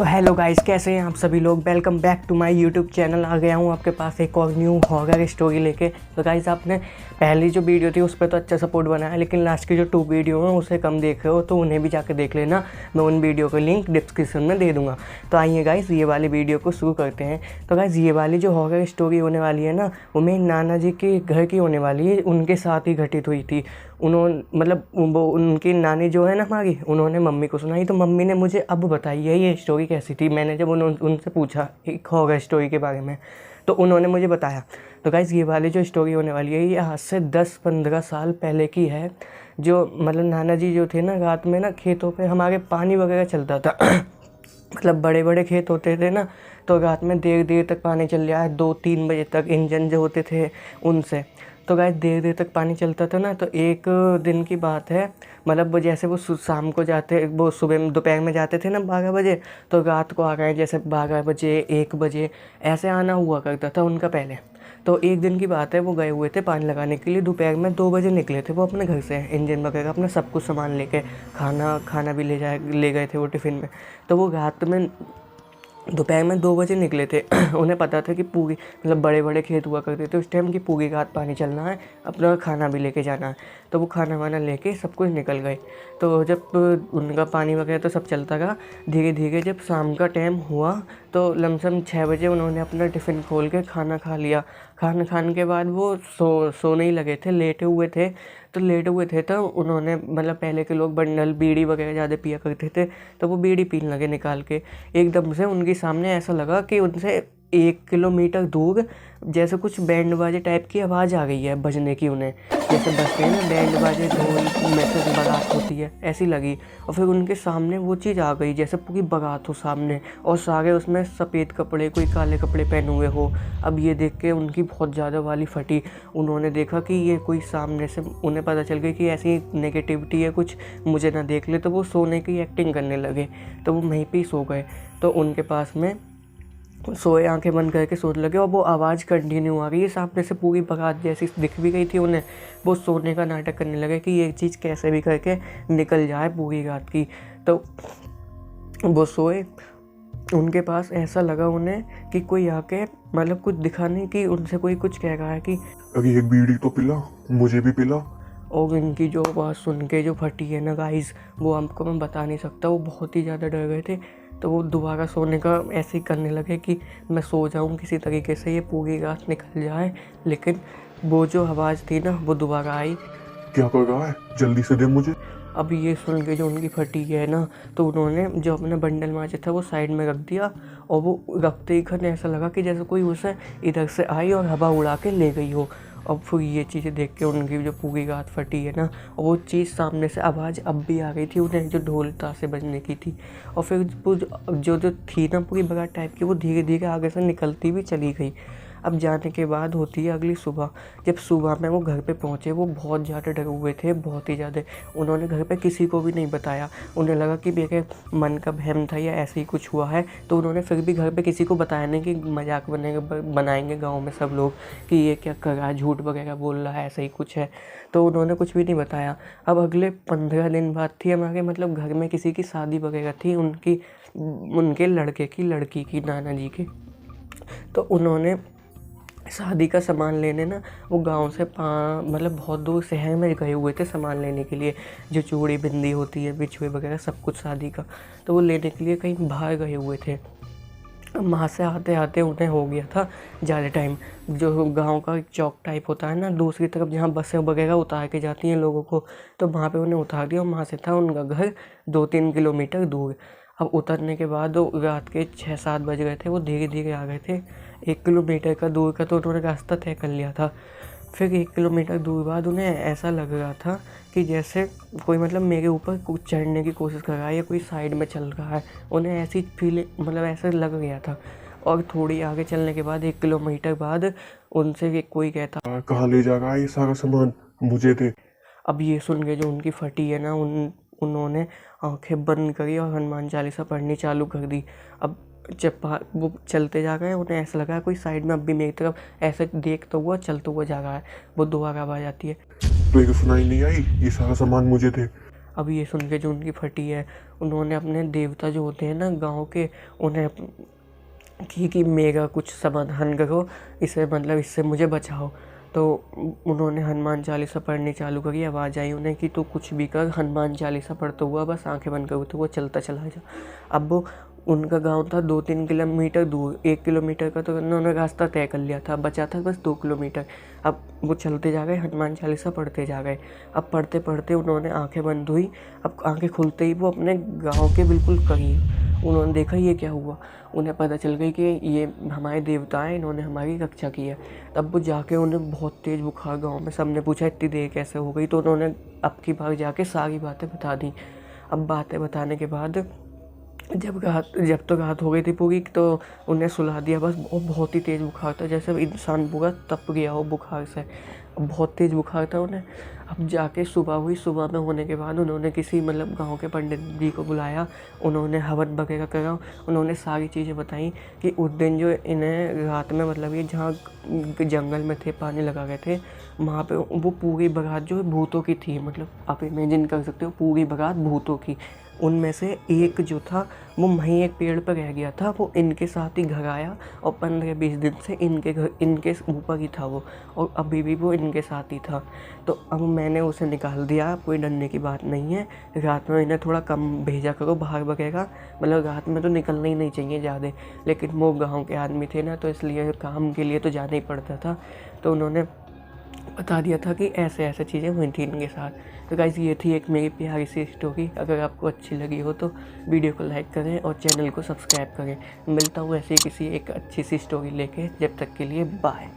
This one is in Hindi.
तो हेलो गाइस, कैसे हैं आप सभी लोग। Welcome back to my YouTube channel. आ गया हूँ आपके पास एक और न्यू हॉरर स्टोरी लेके। तो गाइस, आपने पहली जो वीडियो थी उस पर तो अच्छा सपोर्ट बनाया, लेकिन लास्ट की जो 2 वीडियो हैं उसे कम देख रहे हो, तो उन्हें भी जाकर देख लेना। मैं उन वीडियो का लिंक डिस्क्रिप्शन में दे दूँगा। तो आइए गाइस, ये वाली वीडियो को शुरू करते हैं। तो गाइस, ये वाली जो हॉरर स्टोरी होने वाली है ना, वो मेरे नाना जी के घर की होने वाली है। उनके साथ ही घटित हुई थी। उन्होंने मतलब वो उनकी नानी जो है ना हमारी, उन्होंने मम्मी को सुनाई। तो मम्मी ने मुझे अब बताई है ये स्टोरी कैसी थी। मैंने जब उनसे पूछा एक हॉरर स्टोरी के बारे में, तो उन्होंने मुझे बताया। तो गाइस, ये वाली जो स्टोरी होने वाली है ये आज से 10-15 साल पहले की है। जो मतलब नाना जी जो थे ना, रात में ना खेतों पे हमारे पानी वगैरह चलता था मतलब बड़े बड़े खेत होते थे ना, तो रात में देर देर तक पानी चल रहा है, 2-3 बजे तक इंजन जो होते थे उनसे। तो गाइस, देर देर तक पानी चलता था ना। तो एक दिन की बात है, मतलब वो जैसे वो शाम को जाते, वो सुबह दोपहर में जाते थे ना 12 बजे, तो रात को आ गए जैसे 12 बजे 1 बजे ऐसे आना हुआ करता था उनका पहले। तो एक दिन की बात है, वो गए हुए थे पानी लगाने के लिए। दोपहर में 2 बजे निकले थे वो अपने घर से, इंजन वगैरह अपना सब कुछ सामान लेके, खाना भी ले गए थे वो टिफ़िन में। तो वो रात में दोपहर में 2 बजे निकले थे उन्हें पता था कि पूरी मतलब बड़े बड़े खेत हुआ करते थे उस टाइम की, पूरी रात पानी चलना है, अपना खाना भी लेके जाना है। तो वो खाना वाना लेके सब कुछ निकल गए। तो जब उनका पानी वगैरह तो सब चलता रहा, धीरे धीरे जब शाम का टाइम हुआ तो लमसम 6 बजे उन्होंने अपना टिफ़िन खोल के खाना खा लिया। खाना खाने के बाद वो सोने ही लगे थे, लेटे हुए थे। तो उन्होंने मतलब पहले के लोग बंडल बीड़ी वगैरह ज़्यादा पिया करते थे, तो वो बीड़ी पीने लगे निकाल के। एकदम से उनके सामने ऐसा लगा कि उनसे 1 किलोमीटर दूर जैसे कुछ बैंड बाजे टाइप की आवाज़ आ गई है बजने की उन्हें, जैसे बजते हैं ना बैंड बाजे, ढोल में से बारात होती है, ऐसी लगी। और फिर उनके सामने वो चीज़ आ गई जैसे पूरी बारात हो सामने, और सारे उसमें सफ़ेद कपड़े, कोई काले कपड़े पहने हुए हो। अब ये देख के उनकी बहुत ज़्यादा वाली फटी। उन्होंने देखा कि ये कोई सामने से, उन्हें पता चल गई कि ऐसी नेगेटिविटी है कुछ, मुझे ना देख ले। तो वो सोने की एक्टिंग करने लगे, तो वो वहीं पे ही सो गए। तो उनके पास में सोए, आंखें बंद करके सोने लगे, और वो आवाज़ कंटिन्यू आ रही है सामने से, पूरी बारात जैसी दिख भी गई थी उन्हें। वो सोने का नाटक करने लगे कि ये चीज़ कैसे भी करके निकल जाए पूरी रात की। तो वो सोए, उनके पास ऐसा लगा उन्हें कि कोई आके मतलब कुछ दिखा नहीं, कि उनसे कोई कुछ कह रहा है कि अभी एक बीड़ी तो पिला, मुझे भी पिला। और इनकी जो आवाज़ सुन के जो फटी है ना गाइस, वो हमको मैं बता नहीं सकता। वो बहुत ही ज़्यादा डर गए थे। तो वो दोबारा सोने का ऐसे ही करने लगे कि मैं सो जाऊं किसी तरीके से, ये पूरी रात निकल जाए। लेकिन वो जो आवाज़ थी ना, वो दोबारा आई। क्या कर रहा है, जल्दी से दे मुझे। अब ये सुन के जो उनकी फटी है ना, तो उन्होंने जो अपना बंडल माचा था वो साइड में रख दिया। और वो रखते ही खन ऐसा लगा कि जैसे कोई उसे इधर से आई और हवा उड़ा के ले गई हो। अब फिर ये चीज़ें देख के उनकी जो पूरी रात फटी है ना, और वो चीज़ सामने से आवाज़ अब भी आ गई थी उन्हें, जो ढोल ताशे बजने की थी। और फिर वो जो थी ना पूरी बारात टाइप की, वो धीरे धीरे आगे से निकलती भी चली गई। अब जाने के बाद होती है अगली सुबह। जब सुबह में वो घर पे पहुँचे, वो बहुत ज़्यादा डरे हुए थे, बहुत ही ज़्यादा। उन्होंने घर पे किसी को भी नहीं बताया। उन्हें लगा कि मेरे मन का वहम था या ऐसे ही कुछ हुआ है। तो उन्होंने फिर भी घर पे किसी को बताया नहीं, कि मजाक बनाएंगे गाँव में सब लोग कि ये क्या कर रहा है, झूठ वगैरह बोल रहा है, ऐसा ही कुछ है। तो उन्होंने कुछ भी नहीं बताया। अब अगले 15 दिन बाद थी हमारे मतलब घर में किसी की शादी वगैरह थी, उनके लड़के की लड़की की, नाना जी की। तो उन्होंने शादी का सामान लेने ना, वो गांव से मतलब बहुत दूर शहर में गए हुए थे सामान लेने के लिए, जो चूड़ी बिंदी होती है, बिछुए वगैरह सब कुछ शादी का। तो वो लेने के लिए कहीं बाहर गए हुए थे। वहाँ से आते आते उन्हें हो गया था ज़्यादा टाइम। जो गांव का एक चौक टाइप होता है ना, दूसरी तरफ जहाँ बसें वगैरह उतार के जाती हैं लोगों को, तो वहाँ पे उन्हें उतार दिया। और वहाँ से था उनका घर 2-3 किलोमीटर दूर। अब उतरने के बाद वो रात के 6-7 बज गए थे। वो धीरे धीरे आ गए थे। 1 किलोमीटर का दूर का तो उन्होंने रास्ता तय कर लिया था। फिर 1 किलोमीटर दूर बाद उन्हें ऐसा लग रहा था कि जैसे कोई मतलब मेरे ऊपर कुछ चढ़ने की कोशिश कर रहा है, या कोई साइड में चल रहा है। उन्हें ऐसी फीलिंग मतलब ऐसा लग गया था। और थोड़ी आगे चलने के बाद 1 किलोमीटर बाद उनसे कोई कहता, कहाँ ले जा रहा है ये सारा सामान, मुझे दे। अब ये सुन के जो उनकी फटी है ना, उन्होंने आंखें बंद करी और हनुमान चालीसा पढ़नी चालू कर दी। अब जब वो चलते जा रहे हैं, उन्हें ऐसा लगा कोई साइड में अब भी मेरी तरफ ऐसे देखता हुआ चलता हुआ जा रहा है। वो दोबारा आवाज़ आती है, तो एक सुनाई नहीं आई, ये सारा सामान मुझे दे। अब ये सुन के जो उनकी फटी है, उन्होंने अपने देवता जो होते हैं ना गाँव के, उन्हें कि मेरा कुछ समाधान करो, इसे मतलब इससे मुझे बचाओ। तो उन्होंने हनुमान चालीसा पढ़नी चालू करी। आवाज़ आई उन्हें कि तू कुछ भी कर, हनुमान चालीसा पढ़ता हुआ बस आंखें बंद करो, तो वो चलता चला जा। अब वो उनका गांव था 2-3 किलोमीटर दूर, 1 किलोमीटर का तो उन्होंने रास्ता तय कर लिया था, बचा था बस 2 किलोमीटर। अब वो चलते जा गए, हनुमान चालीसा पढ़ते जा गए। अब पढ़ते पढ़ते उन्होंने आंखें बंद हुई। अब आंखें खुलते ही वो अपने गाँव के बिल्कुल करीब, उन्होंने देखा ये क्या हुआ। उन्हें पता चल गई कि ये हमारे देवता हैं, इन्होंने हमारी रक्षा की है। तब वो जाके उन्हें बहुत तेज़ बुखार, गांव में सबने पूछा इतनी देर कैसे हो गई, तो उन्होंने अब की बार जाके सारी बातें बता दी। अब बातें बताने के बाद जब तो रात हो गई थी पूरी, तो उन्हें सुला दिया बस। और बहुत ही तेज़ बुखार था, जैसे इंसान पूरा तप गया हो बुखार से। बहुत तेज़ बुखार था उन्हें। अब जाके सुबह हुई, सुबह में होने के बाद उन्होंने किसी मतलब गांव के पंडित जी को बुलाया, उन्होंने हवन वगैरह करा, उन्होंने सारी चीज़ें बताई कि उस दिन जो इन्हें रात में मतलब ये जहाँ जंगल में थे, पानी लगा गए थे, वहाँ पे वो पूरी बारात जो है भूतों की थी। मतलब आप इमेजिन कर सकते हो, पूरी बारात भूतों की। उनमें से एक जो था वो वहीं एक पेड़ पर रह गया था, वो इनके साथ ही घर आया और 15-20 दिन से इनके ऊपर ही था वो, और अभी भी वो इनके साथ ही था। तो अब मैंने उसे निकाल दिया, कोई डरने की बात नहीं है। रात में इन्हें थोड़ा कम भेजा करो बाहर वगैरह, मतलब रात में तो निकलना ही नहीं चाहिए ज़्यादा। लेकिन वो गाँव के आदमी थे ना, तो इसलिए काम के लिए तो जाना ही पड़ता था। तो उन्होंने बता दिया था कि ऐसे ऐसे चीज़ें हुई थी इनके साथ। तो गाइस ये थी एक मेरी प्यारी सी स्टोरी। अगर आपको अच्छी लगी हो तो वीडियो को लाइक करें और चैनल को सब्सक्राइब करें। मिलता हूँ ऐसे ही किसी एक अच्छी सी स्टोरी लेके, जब तक के लिए बाय।